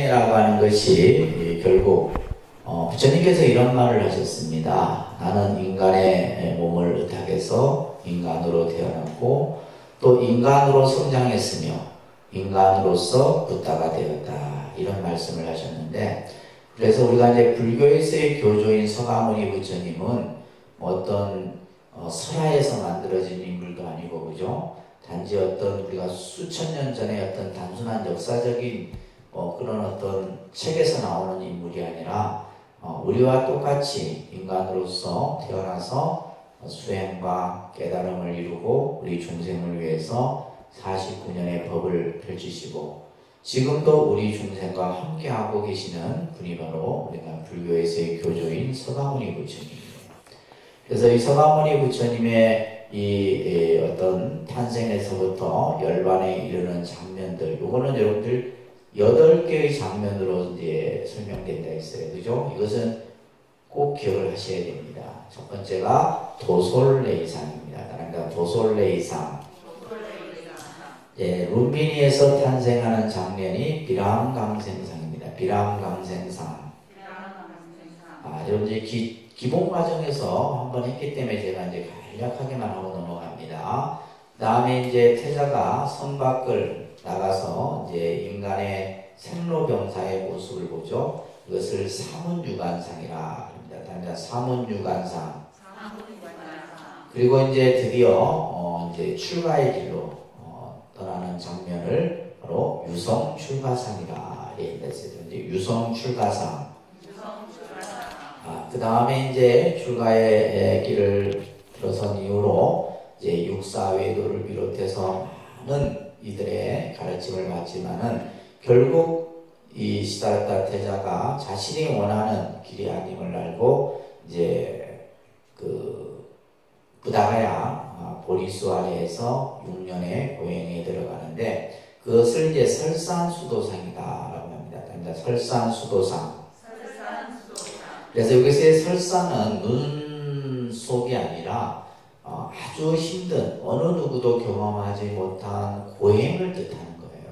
인간이라고 하는 것이 결국 부처님께서 이런 말을 하셨습니다. 나는 인간의 몸을 의탁해서 인간으로 태어났고 또 인간으로 성장했으며 인간으로서 부다가 되었다. 이런 말씀을 하셨는데, 그래서 우리가 이제 불교에서의 교조인 서가모니 부처님은 어떤 설화에서 만들어진 인물도 아니고, 그죠? 단지 어떤 우리가 수천 년 전에 어떤 단순한 역사적인 그런 어떤 책에서 나오는 인물이 아니라 우리와 똑같이 인간으로서 태어나서 수행과 깨달음을 이루고 우리 중생을 위해서 49년의 법을 펼치시고 지금도 우리 중생과 함께하고 계시는 분이 바로 우리가 불교에서의 교조인 서가모니 부처님이에요. 그래서 이 서가모니 부처님의 이 어떤 탄생에서부터 열반에 이르는 장면들, 요거는 여러분들 8개의 장면으로 이제 설명된다 했어요. 그죠? 이것은 꼭 기억을 하셔야 됩니다. 첫 번째가 도솔레이상입니다. 그러니까 도솔레이상. 예, 룸비니에서 탄생하는 장면이 비람강생상입니다. 비람강생상. 여러분들 기본 과정에서 한번 했기 때문에 제가 이제 간략하게만 하고 넘어갑니다. 다음에 이제 태자가 성 밖을 나가서 이제 인간의 생로병사의 모습을 보죠. 이것을 사문유관상이라 합니다. 그러니까 사문유관상. 그리고 이제 드디어 이제 출가의 길로 떠나는 장면을 바로 유성출가상이라 얘기했어요. 이제 유성출가상. 그 다음에 이제 출가의 길을 들어선 이후로 이제 육사외도를 비롯해서 많은 이들의 가르침을 받지만은 결국 이 시다르타 태자가 자신이 원하는 길이 아님을 알고 이제 그 부다가야 보리수 아래에서 6년의 고행에 들어가는데 그것을 이제 설산수도상이다라고 합니다. 그러니까 설산수도상. 그래서 여기서의 설산은 눈 속이 아니라 아주 힘든 어느 누구도 경험하지 못한 고행을 뜻하는 거예요.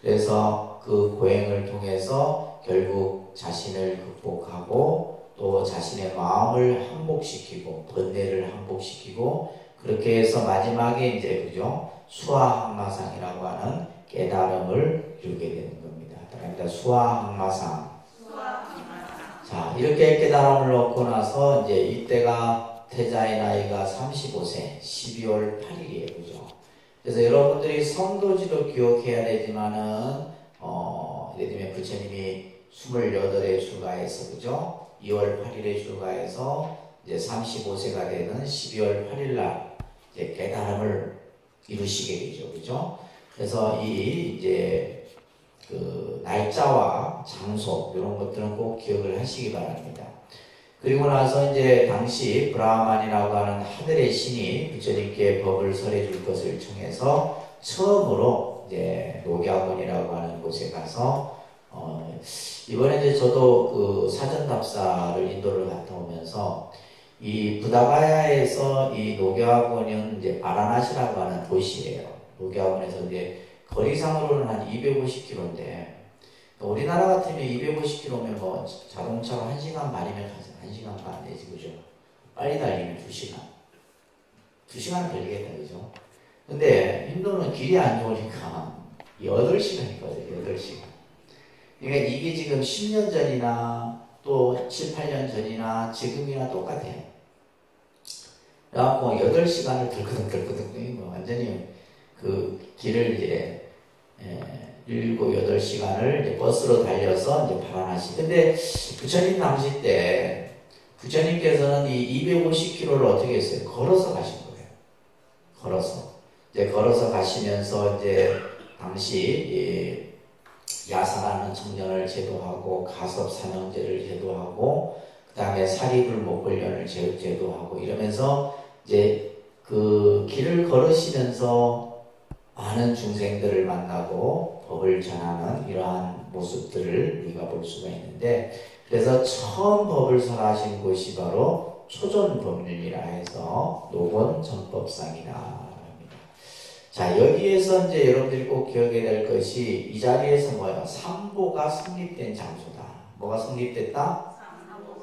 그래서 그 고행을 통해서 결국 자신을 극복하고 또 자신의 마음을 항복시키고 번뇌를 항복시키고 그렇게 해서 마지막에 이제 그죠? 수화항마상이라고 하는 깨달음을 이루게 되는 겁니다. 그러니까 수화항마상. 자, 이렇게 깨달음을 얻고 나서 이제 이때가 태자의 나이가 35세 12월 8일이에요. 그죠? 그래서 여러분들이 성도지도 기억해야 되지만은 예를 들면 부처님이 28에 출가해서 그죠? 2월 8일에 출가해서 이제 35세가 되는 12월 8일 날 이제 깨달음을 이루시게 되죠. 그죠? 그래서 이제 그 날짜와 장소 이런 것들은 꼭 기억을 하시기 바랍니다. 그리고 나서 이제 당시 브라만이라고 하는 하늘의 신이 부처님께 법을 설해 줄 것을 청해서 처음으로 이제 녹야원이라고 하는 곳에 가서 이번에 이제 저도 그 사전답사를 인도를 갔다 오면서 이 부다가야에서 이 녹야원은 이제 바라나시라고 하는 도시예요. 녹야원에서 이제 거리상으로는 한 250km인데 우리나라 같으면 250km면 뭐 자동차로 1시간 반이면 가죠. 1시간 반 내지 그죠? 빨리 달리면 2시간. 2시간 걸리겠다 그죠? 근데 인도는 길이 안 좋으니까 8시간이거든요. 8시간. 그러니까 이게 지금 10년 전이나 또 7, 8년 전이나 지금이나 똑같아요. 그래갖고 8시간을 덜커덕 완전히 그 길을 이제 7, 8시간을 이제 버스로 달려서 이제 바라나시. 근데 부처님 당시 때 부처님께서는 이 250km를 어떻게 했어요? 걸어서 가신 거예요. 걸어서. 이제 걸어서 가시면서 이제 당시 야사라는 청년을 제도하고 가섭 사명제를 제도하고 그 다음에 사리불목불련을 제도하고 이러면서 이제 그 길을 걸으시면서 많은 중생들을 만나고 법을 전하는 이러한 모습들을 우리가 볼 수가 있는데 그래서 처음 법을 설하신 곳이 바로 초존법륜이라 해서 노건 전법상이라 합니다. 자, 여기에서 이제 여러분들이 꼭 기억해야 될 것이 이 자리에서 뭐예요? 삼보가 성립된 장소다. 뭐가 성립됐다?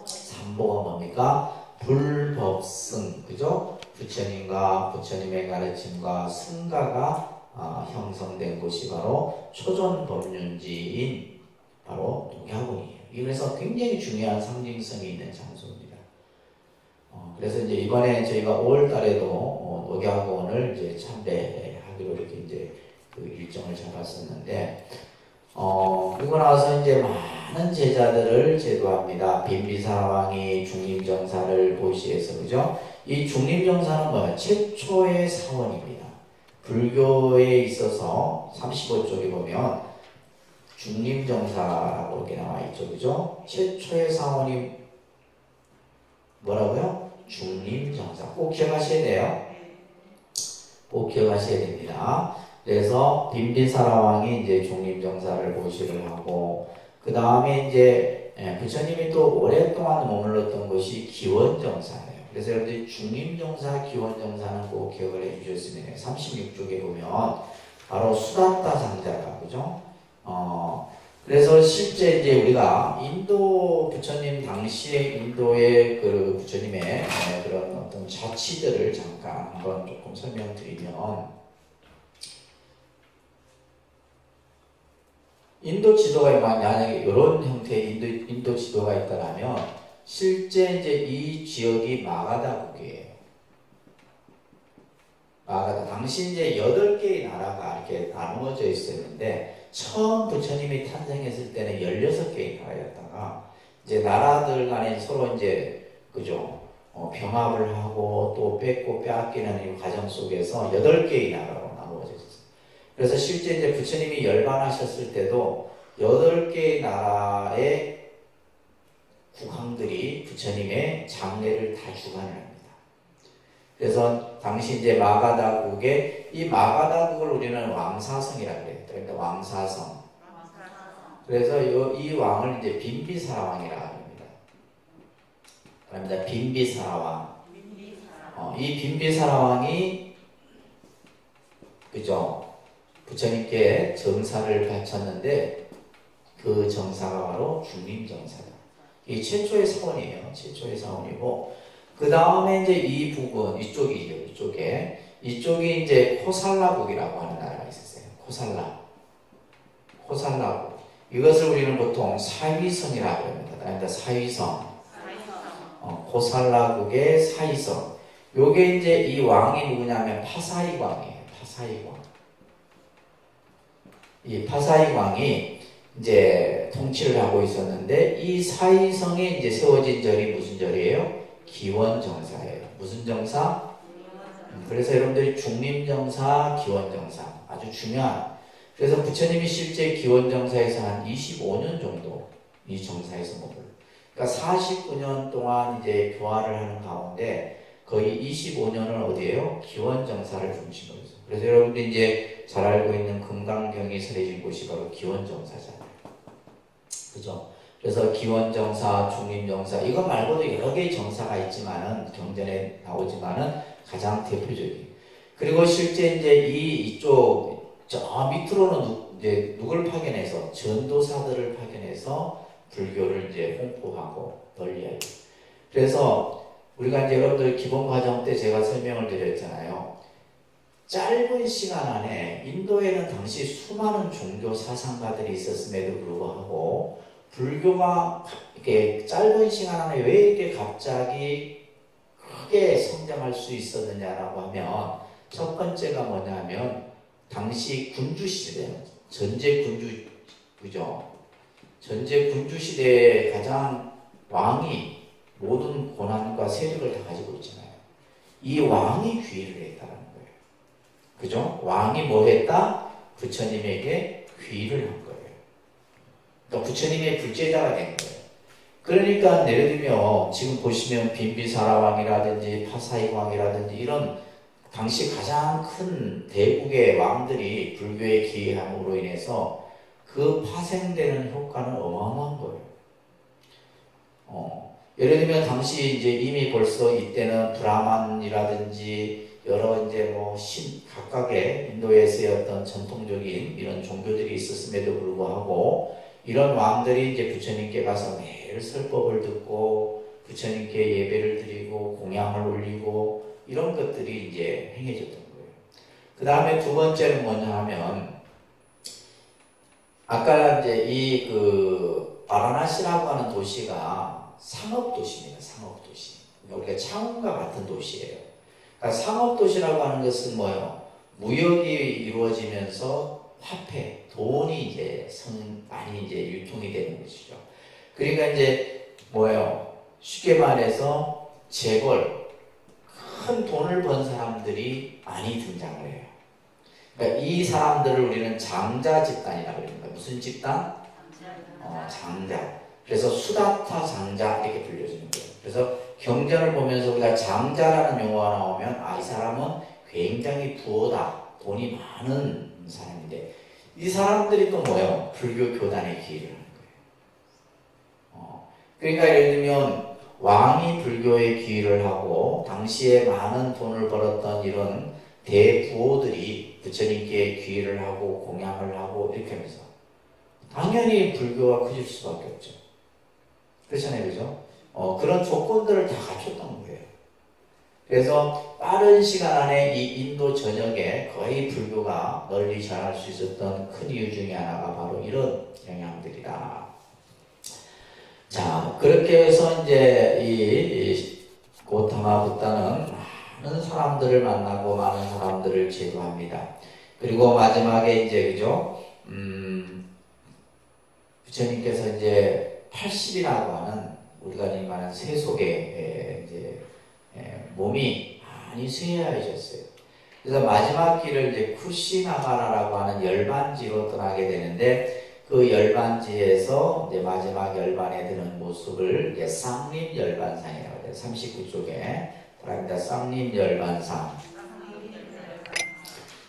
삼보가 뭡니까? 불법승, 그죠? 부처님과 부처님의 가르침과 승가가 형성된 곳이 바로 초존법륜지인 바로 녹야궁이에요. 그래서 굉장히 중요한 상징성이 있는 장소입니다. 그래서 이제 이번에 저희가 5월 달에도 녹야궁을 이제 참배하기로 이렇게 이제 그 일정을 잡았었는데, 그리고 나서 이제 많은 제자들을 제도합니다. 빈비사왕이 중림정사를 보시해서, 그죠? 이 중림정사는 뭐야? 최초의 사원입니다. 불교에 있어서 35쪽에 보면 중림정사라고 이렇게 나와 있죠, 그죠? 최초의 사원이 뭐라고요? 중림정사. 꼭 기억하셔야 돼요. 꼭 기억하셔야 됩니다. 그래서 빈비사라왕이 이제 중림정사를 보시를 하고, 그 다음에 이제 부처님이 또 오랫동안 머물렀던 곳이 기원정사예요. 그래서 여러분들이 중림정사, 기원정사는 꼭 기억을 해주셨으면 해요. 36쪽에 보면 바로 수다타 장자가, 그죠? 그래서 실제 이제 우리가 인도 부처님 당시에 인도의 그 부처님의 그런 어떤 자치들을 잠깐 한번 조금 설명드리면, 인도 지도가 만약에 이런 형태의 인도 지도가 있다라면 실제 이제 이 지역이 마가다국이에요. 마가다. 당시 이제 8개의 나라가 이렇게 나누어져 있었는데, 처음 부처님이 탄생했을 때는 16개의 나라였다가, 이제 나라들 간에 서로 이제, 그죠? 병합을 하고 또 뺏고 빼앗기는 이 과정 속에서 8개의 나라로 나누어져 있었어요. 그래서 실제 이제 부처님이 열반하셨을 때도 8개의 나라의 국왕들이 부처님의 장례를 다 주관을 합니다. 그래서 당시 이제 마가다국에, 이 마가다국을 우리는 왕사성이라고 그래요. 그러니까 왕사성. 그래서 이 왕을 이제 빈비사라왕이라고 합니다. 그럽니다. 빈비사라왕. 이 빈비사라왕이, 그죠? 부처님께 정사를 바쳤는데 그 정사가 바로 중림정사다. 이 최초의 사원이에요. 최초의 사원이고, 그 다음에 이제 이 부분, 이쪽이 이제 코살라국이라고 하는 나라가 있었어요. 코살라국. 이것을 우리는 보통 사위성이라고 합니다. 그러니까 사위성. 코살라국의 사위성. 요게 이제 이 왕이 누구냐면 파사이광이에요. 이 파사이광이 이제 통치를 하고 있었는데, 이 사위성에 이제 세워진 절이 무슨 절이에요? 기원정사예요. 무슨 정사? 그래서 여러분들이 중림정사, 기원정사 아주 중요한. 그래서 부처님이 실제 기원정사에서 한 25년 정도 이 정사에서 머물러. 그러니까 49년 동안 이제 교화를 하는 가운데 거의 25년을 어디에요? 기원정사를 중심으로 해서. 그래서 여러분들이 이제 잘 알고 있는 금강경이 설해진 곳이 바로 기원정사잖아요. 그죠? 그래서 기원정사, 중림정사, 이거 말고도 여러 개의 정사가 있지만은, 경전에 나오지만은 가장 대표적인. 그리고 실제 이제 이쪽, 저 밑으로는 이제 누굴 파견해서, 전도사들을 파견해서 불교를 이제 홍보하고 널리 알고. 그래서 우리가 이제 여러분들 기본 과정 때 제가 설명을 드렸잖아요. 짧은 시간 안에 인도에는 당시 수많은 종교 사상가들이 있었음에도 불구하고 불교가 이렇게 짧은 시간 안에 왜 이렇게 갑자기 크게 성장할 수 있었느냐라고 하면, 첫 번째가 뭐냐면 당시 군주 시대, 전제 군주, 그죠? 전제 군주 시대에 가장 왕이 모든 권한과 세력을 다 가지고 있잖아요. 이 왕이 귀의를 했다는 거예요. 그죠? 왕이 뭐 했다? 부처님에게 귀의를 한 거예요. 그러니까 부처님의 불제자가 된 거예요. 그러니까 예를 들면 지금 보시면 빈비사라왕이라든지 파사이왕이라든지 이런 당시 가장 큰 대국의 왕들이 불교에 기여함으로 인해서 그 파생되는 효과는 어마어마한 거예요. 예를 들면 당시 이제 이미 벌써 이때는 브라만이라든지 여러 이제 뭐 각각의 인도에서의 어떤 전통적인 이런 종교들이 있었음에도 불구하고 이런 왕들이 이제 부처님께 가서 매일 설법을 듣고 부처님께 예배를 드리고 공양을 올리고 이런 것들이 이제 행해졌던 거예요. 그 다음에 두 번째는 뭐냐 하면 아까 이제 이 바라나시라고 하는 도시가 상업도시입니다. 상업도시. 우리가 창원과 같은 도시예요. 그러니까 상업도시라고 하는 것은 뭐예요? 무역이 이루어지면서 화폐, 돈이 이제 많이 이제 유통이 되는 것이죠. 그러니까 이제 뭐예요? 쉽게 말해서 재벌, 큰 돈을 번 사람들이 많이 등장을 해요. 그러니까 이 사람들을 우리는 장자 집단이라고 합니다. 무슨 집단? 장자. 그래서 수다타 장자 이렇게 불려주는 거예요. 그래서 경전을 보면서 우리가 장자라는 용어가 나오면 이 사람은 굉장히 부호다. 돈이 많은 사람인데 이 사람들이 또 뭐예요? 불교 교단에 기여를 하는 거예요. 그러니까 예를 들면 왕이 불교에 기여를 하고 당시에 많은 돈을 벌었던 이런 대부호들이 부처님께 기여를 하고 공양을 하고 이렇게 하면서 당연히 불교가 커질 수밖에 없죠. 그렇잖아요, 그죠? 그런 조건들을 다 갖췄던 거예요. 그래서 빠른 시간 안에 이 인도 전역에 거의 불교가 널리 전할 수 있었던 큰 이유 중에 하나가 바로 이런 영향들이다. 자, 그렇게 해서 이제 이 고타마 붓다는 많은 사람들을 만나고 많은 사람들을 제도합니다. 그리고 마지막에 이제 그죠? 부처님께서 이제 80이라고 하는 우리가 말하는 새 속에 이제 몸이 많이 쇠하셨어요. 그래서 마지막 길을 이제 쿠시나가라라고 하는 열반지로 떠나게 되는데 그 열반지에서 이제 마지막 열반에 드는 모습을 이제 쌍림 열반상이라고 해요. 39쪽에 들어갑니다. 쌍림 열반상.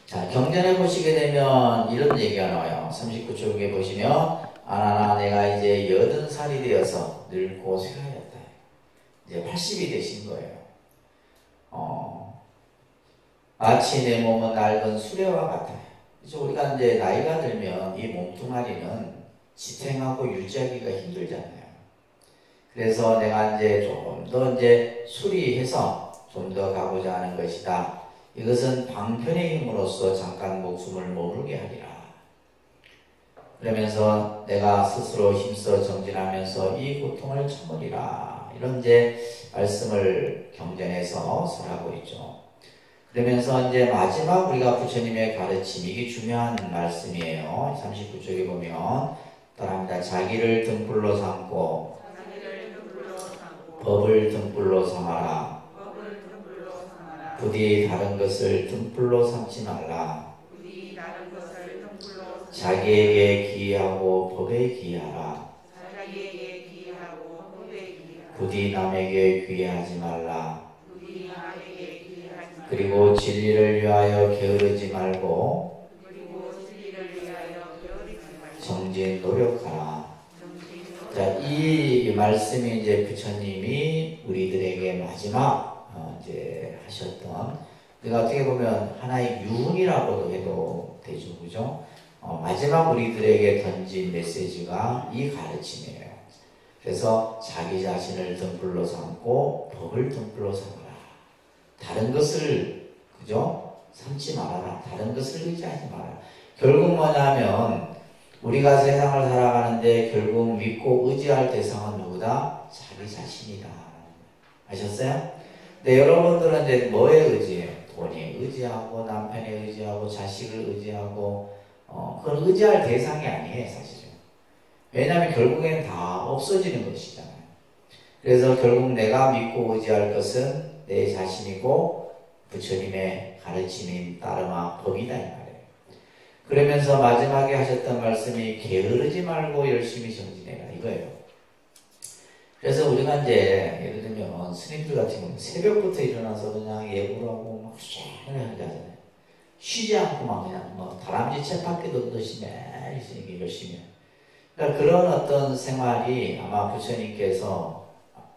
자, 경전에 보시게 되면 이런 얘기가 나와요. 39쪽에 보시면 아나나 내가 이제 80살이 되어서 늙고 쇠하였다. 이제 80이 되신 거예요. 마치 내 몸은 낡은 수레와 같아요. 그래서 우리가 이제 나이가 들면 이 몸뚱아리는 지탱하고 유지하기가 힘들잖아요. 그래서 내가 이제 좀 더 이제 수리해서 좀 더 가고자 하는 것이다. 이것은 방편의 힘으로써 잠깐 목숨을 머물게 하리라. 그러면서 내가 스스로 힘써 정진하면서 이 고통을 참으리라. 이런 이제 말씀을 경전에서 설하고 있죠. 그러면서 이제 마지막 우리가 부처님의 가르침, 이게 중요한 말씀이에요. 39쪽에 보면 따라합니다. 자기를 등불로 삼고 법을 등불로 삼아라. 부디 다른 것을 등불로 삼지 말라. 자기에게 기하고 법에 기하라. 부디 남에게 귀하지 말라. 그리고 진리를 위하여 게으르지 말고 정진 노력하라. 자, 이 말씀이 이제 부처님이 우리들에게 마지막 이제 하셨던, 우리가 어떻게 보면 하나의 유훈이라고도 해도 되죠, 그죠? 마지막 우리들에게 던진 메시지가 이 가르침이에요. 그래서 자기 자신을 등불로 삼고 법을 등불로 삼아라. 다른 것을 그죠? 삼지 말아라. 다른 것을 의지하지 말아라. 결국 뭐냐면 우리가 세상을 살아가는데 결국 믿고 의지할 대상은 누구다? 자기 자신이다. 아셨어요? 근데 여러분들은 이제 뭐에 의지해요? 돈에 의지하고 남편에 의지하고 자식을 의지하고 그건 의지할 대상이 아니에요, 사실은. 왜냐하면 결국엔 다 없어지는 것이잖아요. 그래서 결국 내가 믿고 의지할 것은 내 자신이고 부처님의 가르침인 따르마 법이다 이 말이에요. 그러면서 마지막에 하셨던 말씀이 게으르지 말고 열심히 정진해라 이거예요. 그래서 우리가 이제 예를 들면 스님들 같은 경우는 새벽부터 일어나서 그냥 예불 하고 막 쫙 하잖아요. 쉬지 않고 막 그냥 뭐 다람쥐 쳇바퀴 돌듯이 매일 열심히 해요. 그러니까 그런 어떤 생활이 아마 부처님께서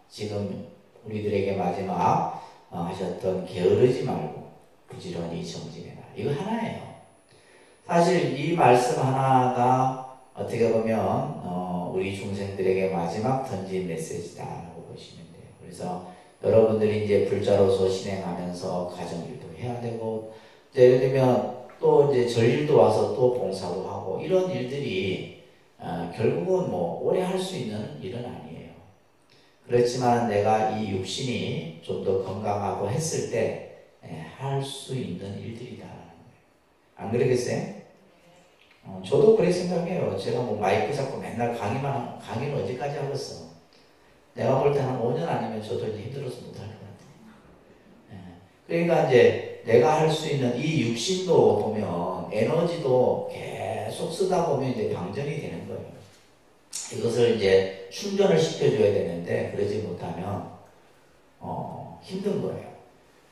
지금 우리들에게 마지막 하셨던 게으르지 말고 부지런히 정진해라. 이거 하나예요. 사실 이 말씀 하나가 어떻게 보면 우리 중생들에게 마지막 던진 메시지다라고 보시면 돼요. 그래서 여러분들이 이제 불자로서 신행하면서 가정일도 해야 되고, 예를 들면 또 이제 절일도 와서 또 봉사도 하고, 이런 일들이 결국은 뭐 오래 할 수 있는 일은 아니에요. 그렇지만 내가 이 육신이 좀 더 건강하고 했을 때 할 수 있는 일들이다라는 거예요. 안 그러겠어요? 저도 그렇게 생각해요. 제가 뭐 마이크 잡고 맨날 강의는 언제까지 하겠어? 내가 볼 때는 한 5년 아니면 저도 이제 힘들어서 못할 것 같아요. 그러니까 이제 내가 할 수 있는 이 육신도 보면 에너지도 계속 쓰다 보면 이제 방전이 되는 거예요. 이것을 이제 충전을 시켜줘야 되는데 그러지 못하면 힘든 거예요.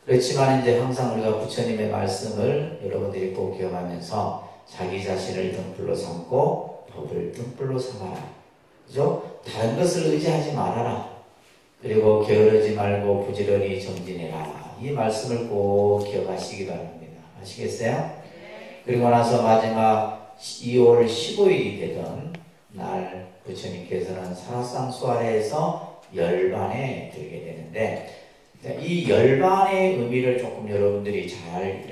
그렇지만 이제 항상 우리가 부처님의 말씀을 여러분들이 꼭 기억하면서 자기 자신을 등불로 삼고 법을 등불로 삼아라. 그죠? 다른 것을 의지하지 말아라. 그리고 게으르지 말고 부지런히 정진해라. 이 말씀을 꼭 기억하시기 바랍니다. 아시겠어요? 그리고 나서 마지막 2월 15일이 되던 날 부처님께서는 사상수아래에서 열반에 들게 되는데, 이 열반의 의미를 조금 여러분들이 잘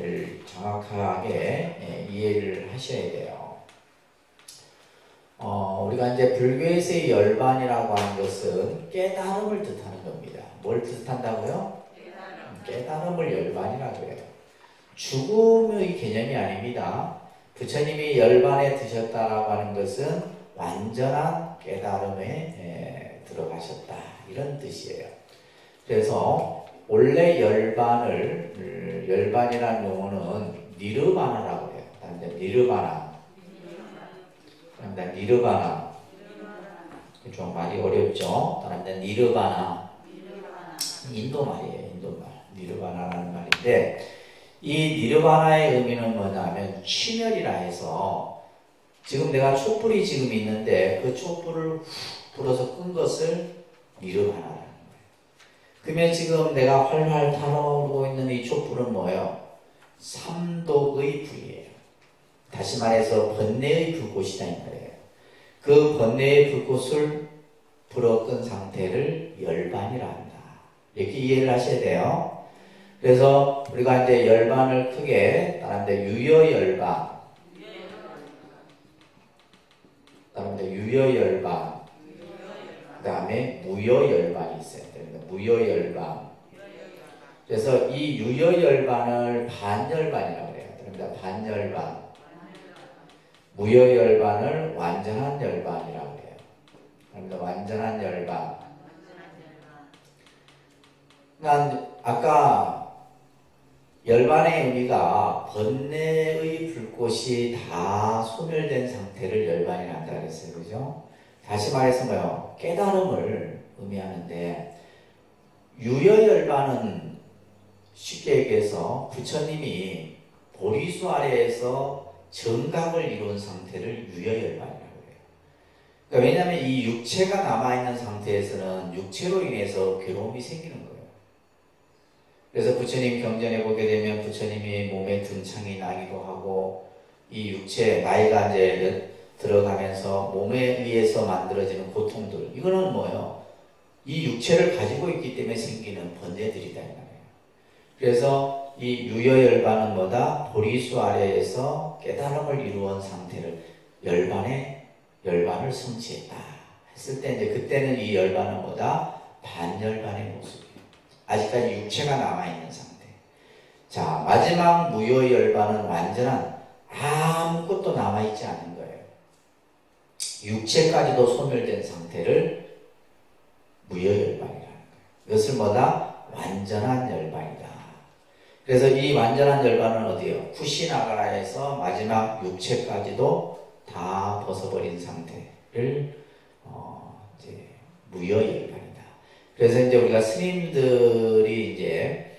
정확하게 이해를 하셔야 돼요. 우리가 이제 불교에서의 열반이라고 하는 것은 깨달음을 뜻하는 겁니다. 뭘 뜻한다고요? 깨달음을 열반이라고 해요. 죽음의 개념이 아닙니다. 부처님이 열반에 드셨다라고 하는 것은 완전한 깨달음에 들어가셨다, 이런 뜻이에요. 그래서 원래 열반이라는 용어는 니르바나라고 해요. 니르바나. 좀 말이 어렵죠? 니르바나. 인도 말이에요. 인도말. 니르바나라는 말인데, 이 니르바나의 의미는 뭐냐면 취멸이라 해서, 지금 내가 촛불이 지금 있는데 그 촛불을 훅 불어서 끈 것을 니르바나라는 거예요. 그러면 지금 내가 활활 타오르고 있는 이 촛불은 뭐예요? 삼독의 불이에요. 다시 말해서 번뇌의 불꽃이다 이 말이에요. 그 번뇌의 불꽃을 불어끈 상태를 열반이라 한다. 이렇게 이해를 하셔야 돼요. 그래서 우리가 이제 열반을 크게 따는데 유여열반, 유여열반, 그 다음에 무여열반이 있어요. 무여열반. 그래서 이 유여열반을 반열반이라고 해요. 그러니까 반열반. 무여열반을 완전한 열반이라고 해요. 그러니까 완전한 열반. 그러니까 아까 열반의 의미가 번뇌의 불꽃이 다 소멸된 상태를 열반이라 한다 그랬어요. 그죠? 다시 말해서 뭐요? 깨달음을 의미하는데, 유여열반은 쉽게 얘기해서 부처님이 보리수 아래에서 정각을 이룬 상태를 유여열반이라고 해요. 그러니까 왜냐하면 이 육체가 남아있는 상태에서는 육체로 인해서 괴로움이 생기는 거예요. 그래서 부처님 경전에 보게 되면 부처님이 몸에 등창이 나기도 하고, 이 육체, 나이가 이제 들어가면서 몸에 의해서 만들어지는 고통들, 이거는 뭐예요? 이 육체를 가지고 있기 때문에 생기는 번뇌들이다 이 말이에요. 그래서 이 유여열반은 뭐다? 보리수 아래에서 깨달음을 이루은 상태를 열반을 성취했다 했을 때, 이제 그때는 이 열반은 뭐다? 반열반의 모습이에요. 아직까지 육체가 남아있는 상태. 자, 마지막 무여열반은 완전한 아무것도 남아있지 않은 거예요. 육체까지도 소멸된 상태를 무여열반이라는 거예요. 이것을 뭐다? 완전한 열반이다. 그래서 이 완전한 열반은 어디요? 쿠시나가라에서 마지막 육체까지도 다 벗어버린 상태를 이제 무여열반이다. 그래서 이제 우리가 스님들이 이제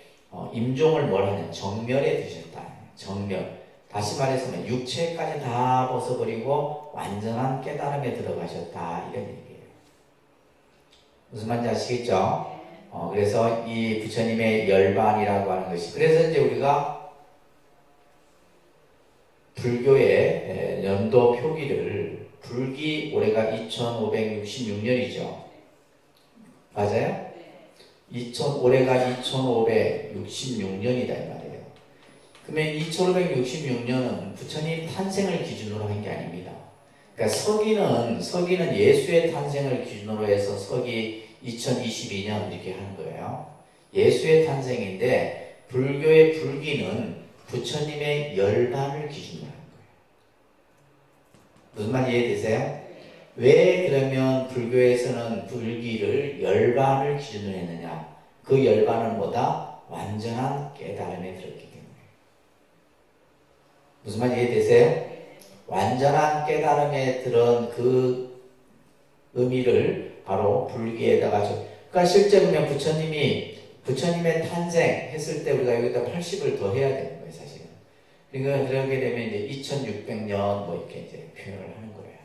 임종을 뭘 하냐? 정멸에 드셨다. 정멸. 다시 말해서 육체까지 다 벗어버리고 완전한 깨달음에 들어가셨다, 이런 얘기예요. 무슨 말인지 아시겠죠? 그래서 이 부처님의 열반이라고 하는 것이, 그래서 이제 우리가 불교의 연도 표기를 불기 올해가 2566년이죠. 맞아요? 올해가 2566년이다 이 말이에요. 그러면 2566년은 부처님 탄생을 기준으로 한 게 아닙니다. 그러니까 서기는 예수의 탄생을 기준으로 해서 서기 2022년 이렇게 하는 거예요. 예수의 탄생인데 불교의 불기는 부처님의 열반을 기준으로 하는 거예요. 무슨 말 이해되세요? 왜 그러면 불교에서는 불기를 열반을 기준으로 했느냐? 그 열반은 뭐다? 완전한 깨달음에 들었기 때문에. 무슨 말 이해되세요? 완전한 깨달음에 들은 그 의미를 바로 불기에다가 그러니까 실제 보면 부처님의 탄생했을 때 우리가 여기다 80을 더 해야 되는 거예요, 사실은. 그러니까 그렇게 되면 이제 2600년 뭐 이렇게 이제 표현을 하는 거예요.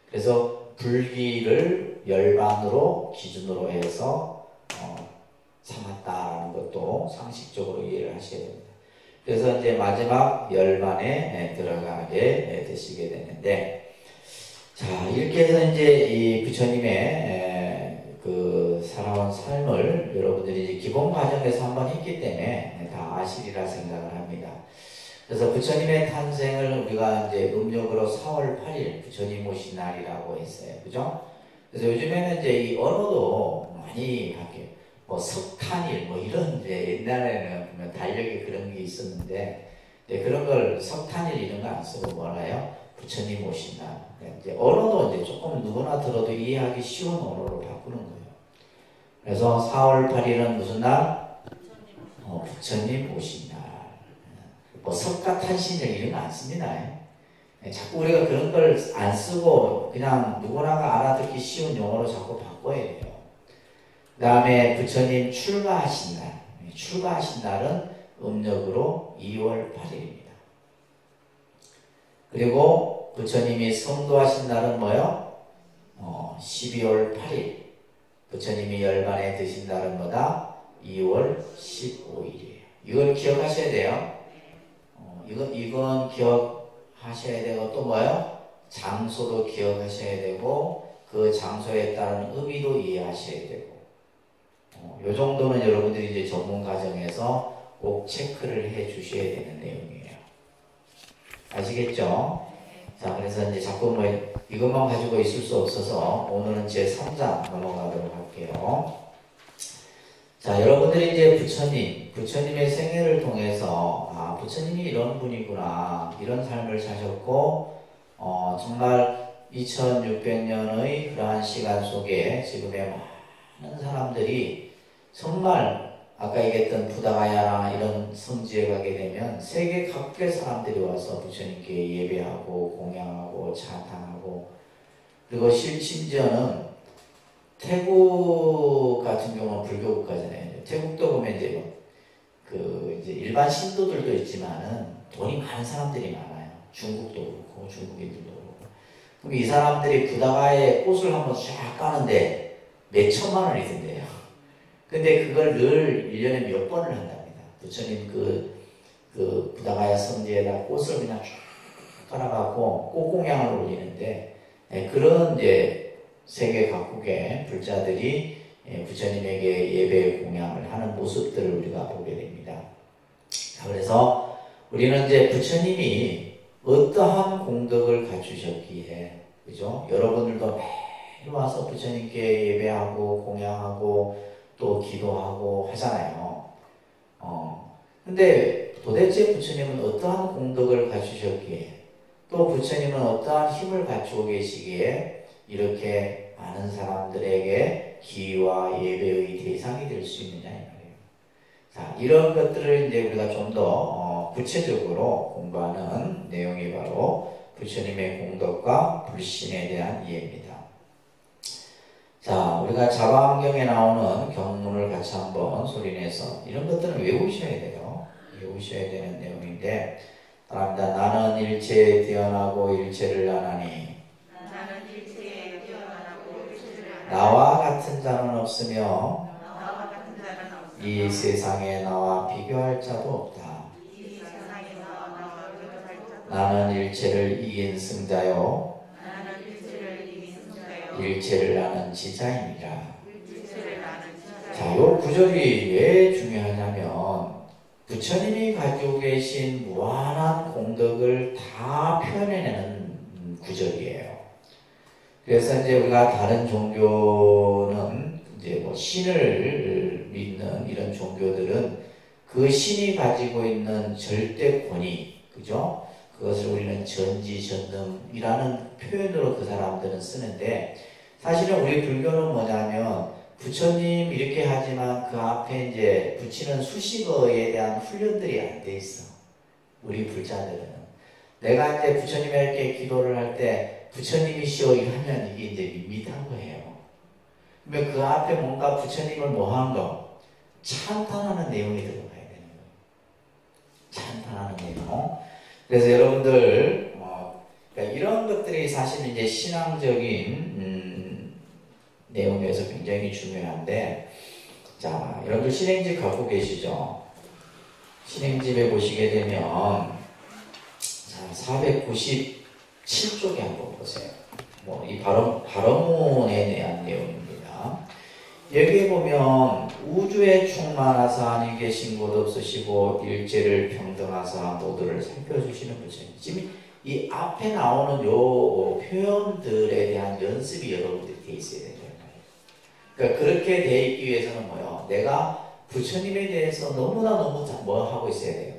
그래서 불기를 열반으로 기준으로 해서 삼았다라는 것도 상식적으로 이해를 하셔야 됩니다. 그래서 이제 마지막 열반에 들어가게 되시게 되는데, 자, 이렇게 해서 이제 이 부처님의 그 살아온 삶을 여러분들이 이제 기본 과정에서 한번 했기 때문에 다 아시리라 생각을 합니다. 그래서 부처님의 탄생을 우리가 이제 음력으로 4월 8일 부처님 오신 날이라고 했어요. 그죠? 그래서 요즘에는 이제 이 언어도 많이 바뀌어요. 뭐 석탄일 뭐 이런 이제 옛날에는 보면 달력에 그런 게 있었는데 그런 걸 석탄일 이런 거 안 쓰고 뭐라요? 부처님 오신 날. 이제 언어도 이제 조금 누구나 들어도 이해하기 쉬운 언어로 바꾸는 거예요. 그래서 4월 8일은 무슨 날? 부처님 오신 날. 뭐 석가탄신일 이런 거 안 씁니다. 자꾸 우리가 그런 걸 안 쓰고 그냥 누구나가 알아듣기 쉬운 용어로 자꾸 바꿔야 돼요. 그 다음에 부처님 출가하신 날. 출가하신 날은 음력으로 2월 8일입니다. 그리고 부처님이 성도하신 날은 뭐요? 12월 8일. 부처님이 열반에 드신 날은 뭐다? 2월 15일이에요. 이걸 기억하셔야 돼요. 이건 기억하셔야 되고 또 뭐요? 장소도 기억하셔야 되고 그 장소에 따른 의미도 이해하셔야 되고 요 정도는 여러분들이 이제 전문 과정에서 꼭 체크를 해 주셔야 되는 내용이에요. 아시겠죠? 자, 그래서 이제 자꾸 뭐 이것만 가지고 있을 수 없어서 오늘은 제 3장 넘어가도록 할게요. 자, 여러분들이 이제 부처님의 생애를 통해서 부처님이 이런 분이구나, 이런 삶을 사셨고 정말 2600년의 그러한 시간 속에 지금의 많은 사람들이 정말 아까 얘기했던 부다가야나 이런 성지에 가게 되면 세계 각국의 사람들이 와서 부처님께 예배하고 공양하고 찬양하고 그리고 심지어는 태국 같은 경우는 불교 국가잖아요. 태국도 보면 이제 이제 일반 신도들도 있지만은 돈이 많은 사람들이 많아요. 중국도 그렇고 중국인들도 그렇고. 그럼 이 사람들이 부다가에 꽃을 한번 쫙 까는데 몇 천만 원이 든대요. 근데 그걸 늘 1년에 몇 번을 한답니다. 부처님 그 부다가야 성지에다 꽃을 그냥 쫙 깔아갖고 꽃공양을 올리는데 그런 이제 세계 각국의 불자들이 부처님에게 예배 공양을 하는 모습들을 우리가 보게 됩니다. 그래서 우리는 이제 부처님이 어떠한 공덕을 갖추셨기에, 그죠? 여러분들도 매일 와서 부처님께 예배하고 공양하고 또 기도하고 하잖아요. 근데 도대체 부처님은 어떠한 공덕을 갖추셨기에, 또 부처님은 어떠한 힘을 갖추고 계시기에 이렇게 많은 사람들에게 기와 예배의 대상이 될 수 있느냐 이 말이에요. 자, 이런 것들을 이제 우리가 좀 더 구체적으로 공부하는 내용이 바로 부처님의 공덕과 불신에 대한 이해입니다. 자, 우리가 자바환경에 나오는 경문을 같이 한번 소리내서 이런 것들은 외우셔야 돼요. 외우셔야 되는 내용인데, 따라합니다. 나는 일체에 태어나고 일체를 나나니 나와 같은 자는 없으며 이 세상에 나와 비교할 자도 없다. 나는 일체를 이긴 승자요. 일체를 아는 지자입니다. 자, 요 구절이 왜 중요하냐면 부처님이 가지고 계신 무한한 공덕을 다 표현해내는 구절이에요. 그래서 이제 우리가 다른 종교는 이제 뭐 신을 믿는 이런 종교들은 그 신이 가지고 있는 절대 권위, 그죠? 그것을 우리는 전지전능이라는 표현으로 그 사람들은 쓰는데, 사실은 우리 불교는 뭐냐면 부처님 이렇게 하지만 그 앞에 이제 붙이는 수식어에 대한 훈련들이 안 돼 있어. 우리 불자들은. 내가 이제 부처님에게 기도를 할 때 부처님이시여 이러면 이게 이제 밋밋한 거예요. 그러면 그 앞에 뭔가 부처님을 뭐한 거? 찬탄하는 내용이 들어가야 되는 거예요. 찬탄하는 내용. 그래서 여러분들 그러니까 이런 것들이 사실 이제 신앙적인 내용에서 굉장히 중요한데, 자, 여러분들 신행집 갖고 계시죠? 신행집에 보시게 되면 자, 497쪽에 한번 보세요. 뭐 이 발언문에 대한 내용입니다. 여기에 보면 우주에 충만하사 아니 계신 곳 없으시고 일체를 평등하사 모두를 살펴주시는 부처님. 지금 이 앞에 나오는 요 표현들에 대한 연습이 여러분들이 돼 있어야 된다는 거예요. 그러니까 그렇게 돼 있기 위해서는 뭐요? 내가 부처님에 대해서 너무 뭐 하고 있어야 돼요?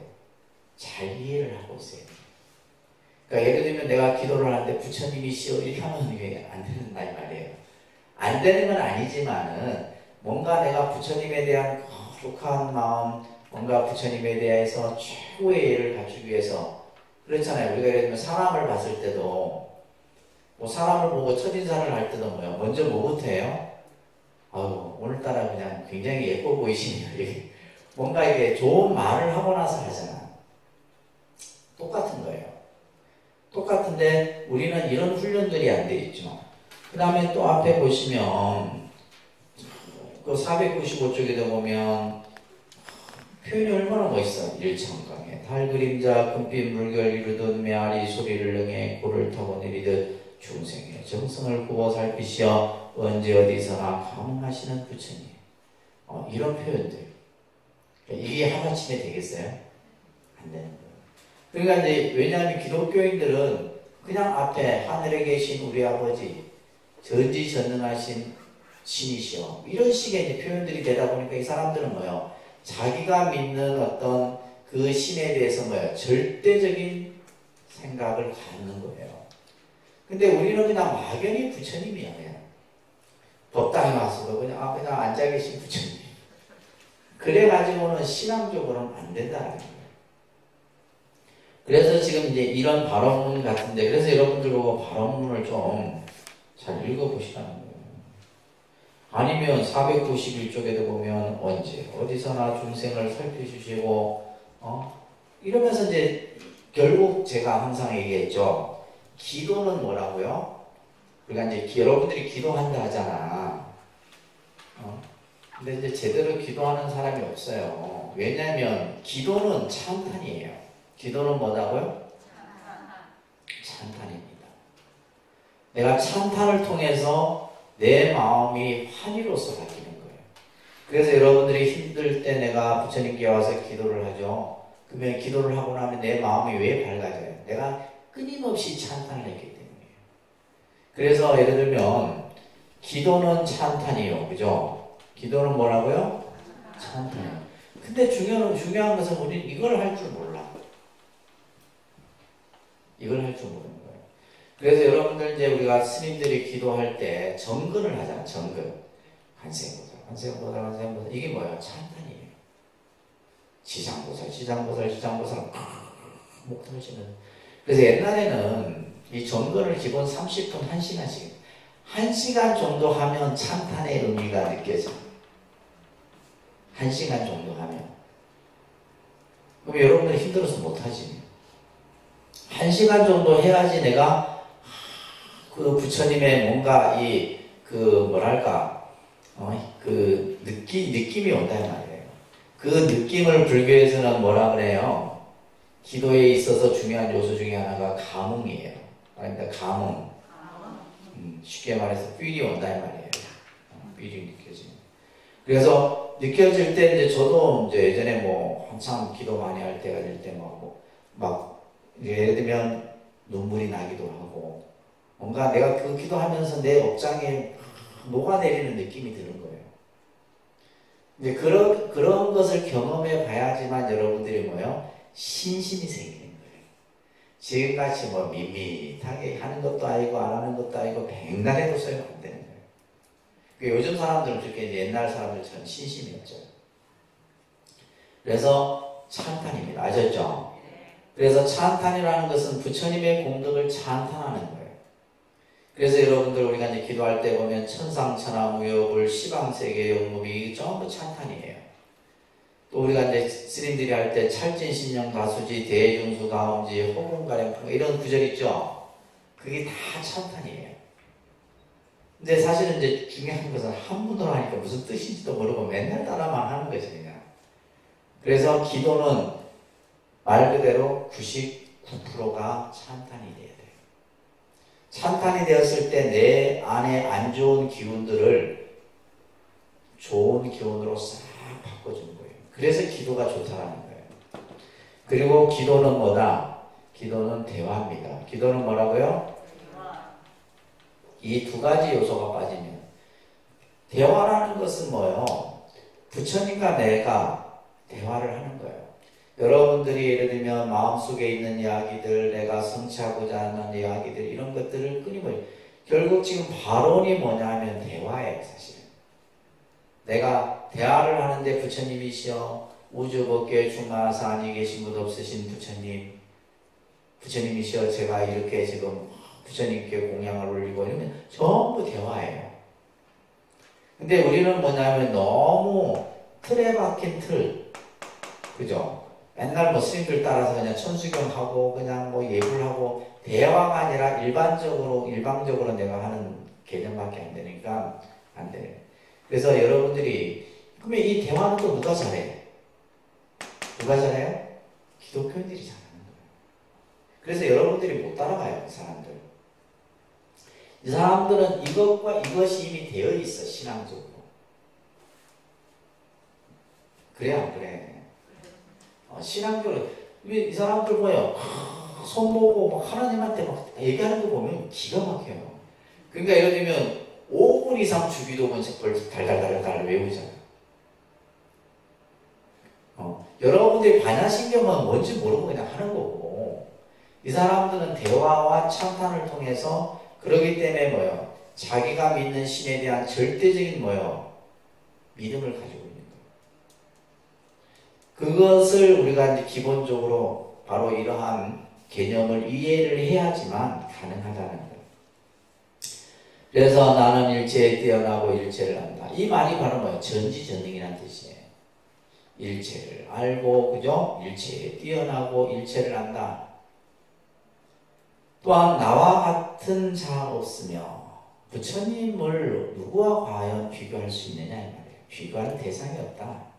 잘 이해를 하고 있어야 돼요. 그러니까 예를 들면 내가 기도를 하는데 부처님이시여 이렇게 하면 이게 안 되는 말이에요. 안 되는 건 아니지만은 뭔가 내가 부처님에 대한 거룩한 마음, 뭔가 부처님에 대해서 최고의 예를 갖추기 위해서, 그렇잖아요. 우리가 예를 들면 사람을 봤을 때도 뭐 사람을 보고 첫인사를 할 때도 뭐요? 먼저 뭐부터 해요? 아유, 오늘따라 그냥 굉장히 예뻐 보이시네요. 뭔가 이게 좋은 말을 하고 나서 하잖아. 똑같은 거예요. 똑같은데 우리는 이런 훈련들이 안 돼 있죠. 그 다음에 또 앞에 보시면 그 495쪽에도 보면 표현이 얼마나 멋있어. 일창강에 달 그림자 금빛 물결 이루듯 메아리 소리를 능해 고를 타고 내리듯 중생의 정성을 구워 살피시어 언제 어디서나 감응하시는 부처님. 이런 표현들. 이게 하나쯤에 되겠어요? 안 되는 거예요. 그러니까 이제 왜냐하면 기독교인들은 그냥 앞에 하늘에 계신 우리 아버지, 전지전능하신 신이시여, 이런 식의 이제 표현들이 되다 보니까 이 사람들은 뭐예요? 자기가 믿는 어떤 그 신에 대해서 뭐예요? 절대적인 생각을 갖는 거예요. 근데 우리는 그냥 막연히 부처님이야. 그냥 법당에 와서도 그냥 앉아 계신 부처님. 그래가지고는 신앙적으로는 안 된다는 거예요. 그래서 지금 이제 이런 발언문 같은데, 그래서 여러분들 보고 발언문을 좀 잘 읽어보시라는 거예요. 아니면 491쪽에도 보면 언제 어디서나 중생을 살펴주시고 이러면서 이제 결국 제가 항상 얘기했죠. 기도는 뭐라고요? 그러니까 이제 여러분들이 기도한다 하잖아. 근데 이제 제대로 기도하는 사람이 없어요. 왜냐하면 기도는 찬탄이에요. 기도는 뭐라고요? 찬탄입니다. 내가 찬탄을 통해서 내 마음이 환희로서 바뀌는 거예요. 그래서 여러분들이 힘들 때 내가 부처님께 와서 기도를 하죠. 그러면 기도를 하고 나면 내 마음이 왜 밝아져요? 내가 끊임없이 찬탄을 했기 때문이에요. 그래서 예를 들면 기도는 찬탄이에요. 그죠? 기도는 뭐라고요? 찬탄이에요. 근데 중요한 것은 우리는 이걸 할 줄 몰라. 이걸 할 줄 모르는 거예요. 그래서 여러분들 이제 우리가 스님들이 기도할 때 정근을 하잖아. 정근. 한생보살. 이게 뭐야? 찬탄이에요. 지장보살. 목 터지는. 그래서 옛날에는 이 정근을 기본 30분, 1시간씩. 1시간 정도 하면 찬탄의 의미가 느껴져. 1시간 정도 하면. 그럼 여러분들 힘들어서 못하지. 1시간 정도 해야지 내가 그 부처님의 뭔가 그 느낌이 온다는 말이에요. 그 느낌을 불교에서는 뭐라 그래요? 기도에 있어서 중요한 요소 중에 하나가 감흥이에요. 그러니까 감흥. 쉽게 말해서 필이 온다 이 말이에요. 필이 느껴지는. 그래서 느껴질 때 이제 저도 이제 예전에 뭐 한참 기도 많이 할 때가 될 때 막 예를 들면 눈물이 나기도 하고 뭔가 내가 그 기도하면서 내 업장에 녹아내리는 느낌이 드는 거예요. 근데 그런 것을 경험해 봐야지만 여러분들이 뭐요? 신심이 생기는 거예요. 지금같이 뭐 밋밋하게 하는 것도 아니고 안 하는 것도 아니고 백날해도 소용 안 되는 거예요. 요즘 사람들은 그렇게 옛날 사람들처럼 신심이 없죠. 그래서 찬탄입니다. 아셨죠? 그래서 찬탄이라는 것은 부처님의 공덕을 찬탄하는 거예요. 그래서 여러분들 우리가 이제 기도할 때 보면 천상천하무여불 시방세계 영무비 전부 찬탄이에요. 또 우리가 이제 스님들이 할 때 찰진신령 다수지 대중수 가엄지 호공가량풍 이런 구절 있죠? 그게 다 찬탄이에요. 근데 사실은 이제 중요한 것은 한문으로 하니까 무슨 뜻인지도 모르고 맨날 따라만 하는 거지 그냥. 그래서 기도는 말 그대로 99%가 찬탄이 돼야 돼요. 찬탄이 되었을 때 내 안에 안 좋은 기운들을 좋은 기운으로 싹 바꿔주는 거예요. 그래서 기도가 좋다라는 거예요. 그리고 기도는 뭐다? 기도는 대화입니다. 기도는 뭐라고요? 이 두 가지 요소가 빠지면 대화라는 것은 뭐예요? 부처님과 내가 대화를 하는 거예요. 여러분들이 예를 들면 마음속에 있는 이야기들, 내가 성취하고자 하는 이야기들 이런 것들을 끊임없이 결국 지금 발언이 뭐냐 하면 대화예요. 사실 내가 대화를 하는데 부처님이시여 우주법계 중마사안이 계신 분 없으신 부처님이시여 제가 이렇게 지금 부처님께 공양을 올리고 이러면 전부 대화예요. 근데 우리는 뭐냐면 너무 틀에 박힌 틀, 그죠? 맨날 뭐 스님들 따라서 그냥 천수경하고 그냥 뭐 예불하고 대화가 아니라 일방적으로 내가 하는 개념밖에 안 되니까 안 돼요. 그래서 여러분들이 그러면 이 대화는 또 누가 잘해? 누가 잘해요? 기독교인들이 잘하는 거예요. 그래서 여러분들이 못 따라가요. 그 사람들. 이 사람들은 이것과 이것이 이미 되어 있어. 신앙적으로. 그래 안 그래? 신앙적으로 이 사람들 뭐예요? 손 모으고 막 하나님한테 막 얘기하는 거 보면 기가 막혀요. 그러니까 예를 들면 5분 이상 주기도문 달달달달 외우잖아요. 여러분들이 반야신경은 뭔지 모르고 그냥 하는 거고 이 사람들은 대화와 찬탄을 통해서 그러기 때문에 뭐예요? 자기가 믿는 신에 대한 절대적인 뭐예요? 믿음을 가지고 그것을 우리가 이제 기본적으로 바로 이러한 개념을 이해를 해야지만 가능하다는 거예요. 그래서 나는 일체에 뛰어나고 일체를 안다. 이 말이 바로 뭐예요? 전지전능이라는 뜻이에요. 일체를 알고, 그죠? 일체에 뛰어나고 일체를 안다. 또한 나와 같은 자 없으며 부처님을 누구와 과연 비교할 수 있느냐 이 말이에요. 비교하는 대상이 없다.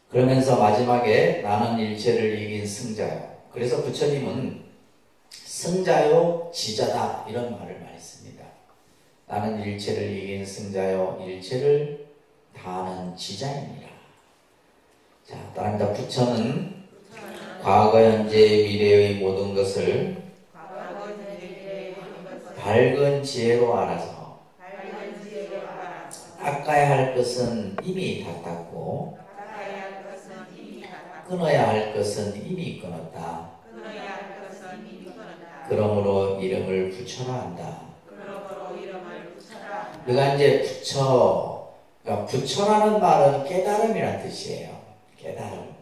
그러면서 마지막에 나는 일체를 이긴 승자요. 그래서 부처님은 승자요 지자다 이런 말을 많이 씁니다. 나는 일체를 이긴 승자요 일체를 다하는 지자입니다. 자, 따라합니다. 부처는 과거 현재 미래의 모든 것을 밝은 지혜로 알아서 닦아야 할 것은 이미 닦았고 끊어야 할 것은 이미 끊었다. 그러므로 이름을 붙여라 한다. 그러니까 이제 그러니까 붙여라는 말은 깨달음이라는 뜻이에요. 깨달음.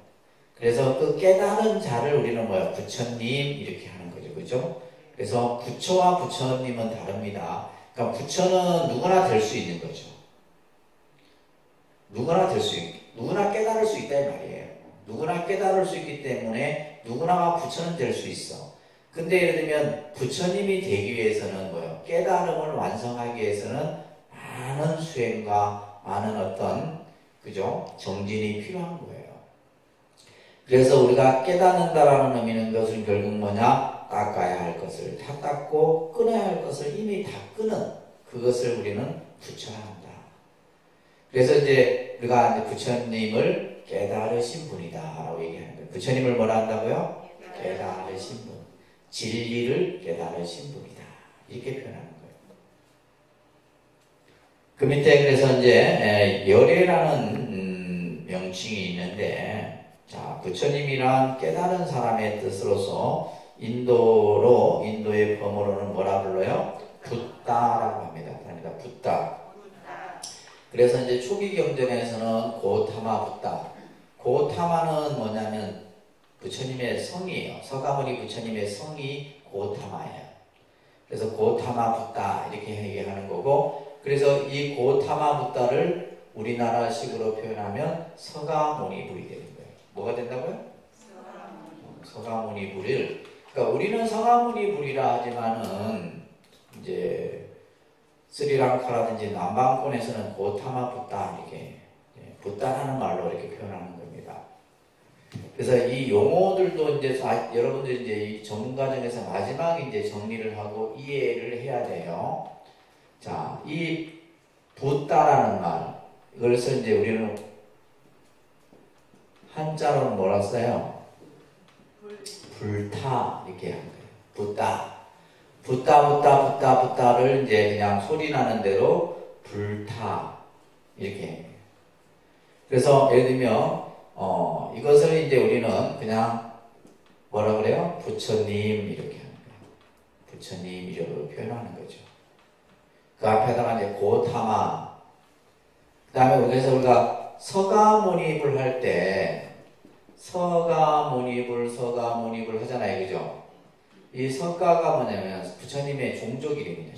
그래서 그 깨달은 자를 우리는 뭐야? 부처님 이렇게 하는 거죠. 그죠? 그래서 부처와 부처님은 다릅니다. 그러니까 부처는 누구나 될 수 있는 거죠. 누구나 깨달을 수 있다 이 말이에요. 누구나 깨달을 수 있기 때문에 누구나가 부처는 될 수 있어. 근데 예를 들면 부처님이 되기 위해서는 뭐예요? 깨달음을 완성하기 위해서는 많은 수행과 많은 어떤 그죠? 정진이 필요한 거예요. 그래서 우리가 깨닫는다라는 의미는 것은 결국 뭐냐? 닦아야 할 것을 다 닦고 끊어야 할 것을 이미 다 끊은 그것을 우리는 부처라 한다. 그래서 이제 우리가 이제 부처님을 깨달으신 분이다라고 얘기하는 거예요. 부처님을 뭐라 한다고요? 깨달으신 분. 진리를 깨달으신 분이다. 이렇게 표현하는 거예요. 그 밑에 그래서 이제 열애라는 명칭이 있는데, 자, 부처님이란 깨달은 사람의 뜻으로서 인도의 범어로는 뭐라 불러요? 붓다라고 합니다. 붓다. 그래서 이제 초기 경전에서는 고타마 붓다. 고타마는 뭐냐면 부처님의 성이에요. 서가모니 부처님의 성이 고타마예요. 그래서 고타마 붓다 이렇게 얘기하는 거고, 그래서 이 고타마 붓다를 우리나라식으로 표현하면 서가모니불이 되는 거예요. 뭐가 된다고요? 서가모니불을. 그러니까 우리는 서가모니불이라 하지만은 이제 스리랑카라든지 남방권에서는 고타마 붓다 이렇게 붓다라는 말로 이렇게 표현하는 겁니다. 그래서 이 용어들도 이제 여러분들이 이제 이 전문 과정에서 마지막에 이제 정리를 하고 이해를 해야 돼요. 자, 이 붓다라는 말, 이것을 이제 우리는 한자로는 뭐라 써요? 불타 이렇게 하는 거예요. 붓다를 이제 그냥 소리 나는 대로 불타 이렇게 해요. 그래서 예를 들면 이것을 이제 우리는 그냥 뭐라 그래요? 부처님 이렇게 하는 거예요. 부처님 이름으로 표현하는 거죠. 그 앞에다가 이제 고타마, 그 다음에 그래서 우리가 서가모니불 할 때 서가모니불 하잖아요. 그죠? 이 서가가 뭐냐면 부처님의 종족 이름입니다.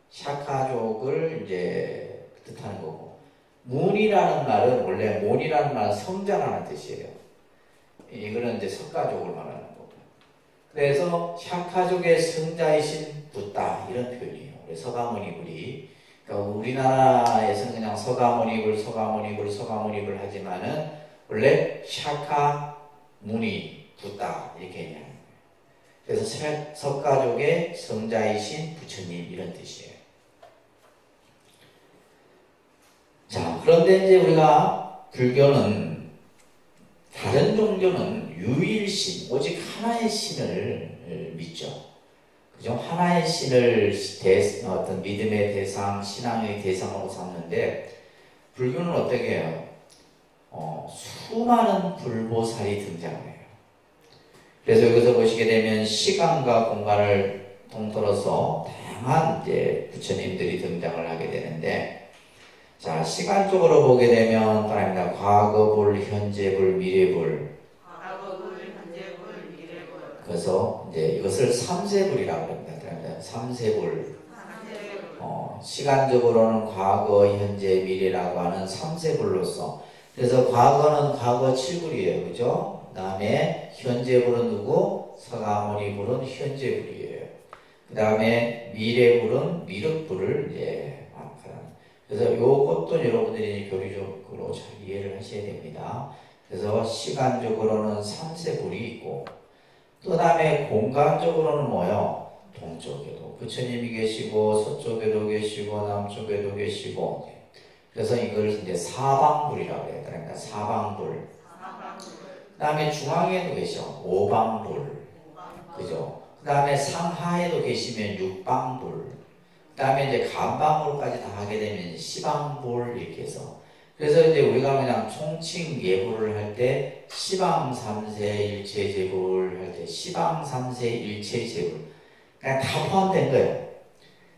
샤카족을 이제 뜻하는 거고, 문이라는 말은 원래 몬이라는 말은 성자라는 뜻이에요. 이거는 이제 석가족을 말하는 거고. 그래서 샤카족의 성자이신 붓다 이런 표현이에요. 우리 서가모니불이. 그러니까 우리나라에서는 그냥 서가모니불 하지만은 원래 샤카무니 붓다 이렇게 얘기하는 거예요. 그래서 석가족의 성자이신 부처님 이런 뜻이에요. 자, 그런데 이제 우리가 불교는 다른 종교는 유일신, 오직 하나의 신을 믿죠. 그죠? 하나의 신을 어떤 믿음의 대상, 신앙의 대상으로 삼는데, 불교는 어떻게 해요? 수많은 불보살이 등장을 해요. 그래서 여기서 보시게 되면 시간과 공간을 통틀어서 다양한 이제 부처님들이 등장을 하게 되는데, 자, 시간적으로 보게 되면 따라합니다. 과거불, 현재불, 미래불. 그래서 이제 이것을 삼세불이라고 합니다. 따라합니다. 삼세불. 시간적으로는 과거, 현재, 미래라고 하는 삼세불로서. 그래서 과거는 과거 7불이에요. 그죠? 그 다음에 현재불은 누구? 서가모니불은 현재불이에요. 그 다음에 미래불은 미륵불을 이제 말하는. 그래서 이것도 여러분들이 교리적으로 잘 이해를 하셔야 됩니다. 그래서 시간적으로는 삼세불이 있고, 그 다음에 공간적으로는 뭐요? 동쪽에도 부처님이 계시고, 서쪽에도 계시고, 남쪽에도 계시고. 그래서 이걸 이제 사방불이라고 해요. 그러니까 사방불. 그 다음에 중앙에도 계셔. 오방불. 그죠? 그 다음에 상하에도 계시면 육방불. 그 다음에 이제 간방불까지 다 하게 되면 시방불 이렇게 해서. 그래서 이제 우리가 그냥 총칭 예불을 할 때 시방삼세 일체제불 할 때 시방삼세 일체제불 그냥 다 포함된 거예요.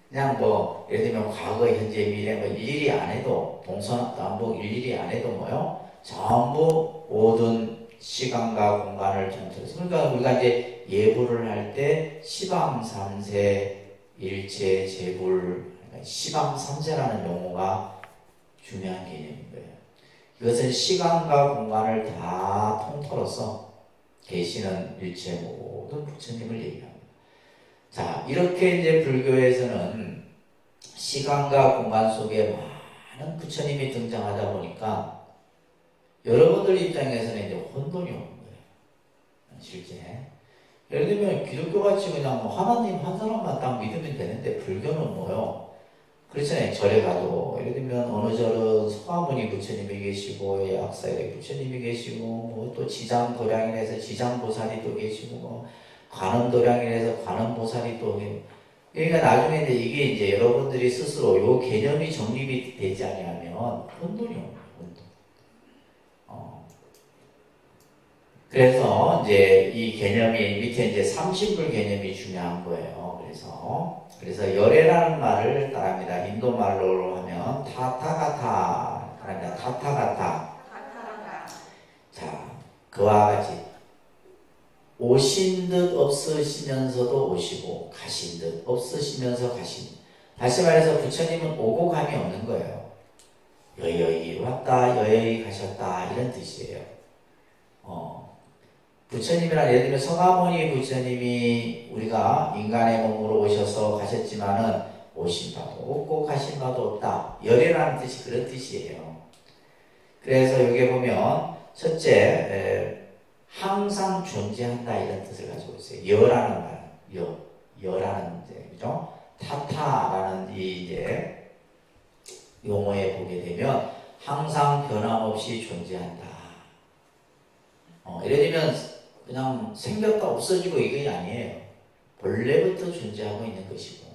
그냥 뭐 예를 들면 과거, 현재, 미래 뭐 일일이 안 해도 동서남북 일일이 안 해도 뭐요? 전부 모든 시간과 공간을 통틀어서. 그러니까 우리가 이제 예불을 할 때 시방삼세 일체제불 시방삼세라는 용어가 중요한 개념인 거예요. 이것은 시간과 공간을 다 통틀어서 계시는 일체 모든 부처님을 얘기합니다. 자, 이렇게 이제 불교에서는 시간과 공간 속에 많은 부처님이 등장하다 보니까 여러분들 입장에서는 이제 혼돈이 오는 거예요. 실제. 예를 들면 기독교같이 그냥 뭐 하나님 한 사람만 딱 믿으면 되는데 불교는 뭐요? 그렇잖아요. 절에 가도 예를 들면 어느 절은 서가모니 부처님이 계시고 약사에 부처님이 계시고 뭐 또 지장도량이라서 지장보살이 또 계시고 뭐 관음도량이라서 관음보살이 또 그러니까 나중에 이게 이제 여러분들이 스스로 요 개념이 정립이 되지 않으면 혼돈이 옵니다. 그래서 이제 이 개념이 밑에 이제 삼신불 개념이 중요한 거예요. 그래서 열애라는 말을 따라합니다. 인도 말로 하면 타타가타, 그러니까 타타가타. 자, 그와 같이 오신 듯 없으시면서도 오시고 가신 듯 없으시면서 가신. 다시 말해서 부처님은 오고 감이 없는 거예요. 여여이 왔다, 여여이 가셨다 이런 뜻이에요. 부처님이란 예를 들면 서가모니 부처님이 우리가 인간의 몸으로 오셔서 가셨지만은 오신 바도 없고 가신 바도 없다. 열애라는 뜻이 그런 뜻이에요. 그래서 여기 보면 첫째 항상 존재한다 이런 뜻을 가지고 있어요. 여라는 말, 여라는 이제 그죠? 타타라는 이 이제 용어에 보게 되면 항상 변함없이 존재한다. 예를 들면 그냥 생겼다 없어지고 이게 아니에요. 본래부터 존재하고 있는 것이고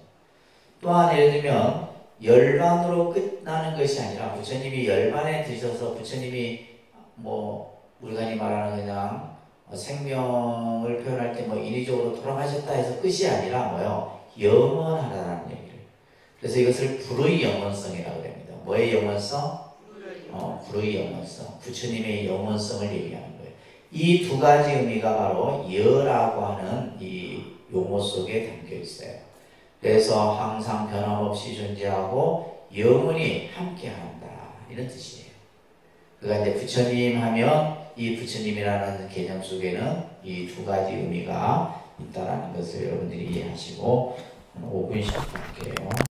또한 예를 들면 열반으로 끝나는 것이 아니라 부처님이 열반에 드셔서 부처님이 뭐 우리가 말하는 그냥 생명을 표현할 때 뭐 인위적으로 돌아가셨다 해서 끝이 아니라 뭐요? 영원하다는 얘기를. 그래서 이것을 불의 영원성이라고 합니다. 뭐의 영원성? 불의 영원성. 부처님의 영원성을 얘기하는 거예요. 이 두 가지 의미가 바로 여라고 하는 이 용어 속에 담겨 있어요. 그래서 항상 변함없이 존재하고 영원히 함께한다 이런 뜻이에요. 그러니까 이제 부처님 하면 이 부처님이라는 개념 속에는 이 두 가지 의미가 있다라는 것을 여러분들이 이해하시고 5분 시작할게요.